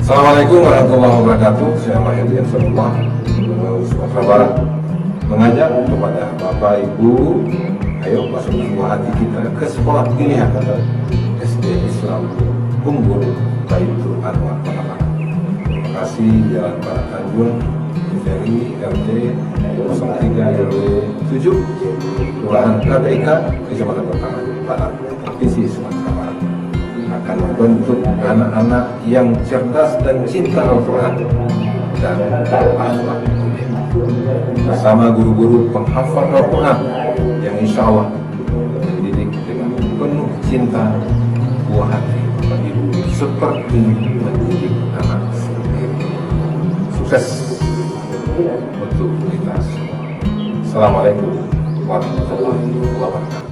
Assalamualaikum warahmatullahi wabarakatuh. Saya Mahyudin Sabullah, Sumatera Barat, mengajak kepada Bapak Ibu, ayo masuk hati kita ke sekolah pilihan SD Islam Unggul Baitul Anwar Palawan. Terima kasih, Jalan Barat Tanjung, dari RT 03 RW 7 Kelurahan KDIK, Kecamatan Bekalan Barat, Provinsi Sumatera Barat, akan membentuk anak-anak yang cerdas dan cinta Al-Quran dan akhlak bersama guru-guru penghafal Al-Quran yang insya Allah mendidik dengan penuh cinta buah hati ibu seperti mendidik anak sendiri. Sukses untuk kita semua. Assalamualaikum warahmatullahi wabarakatuh.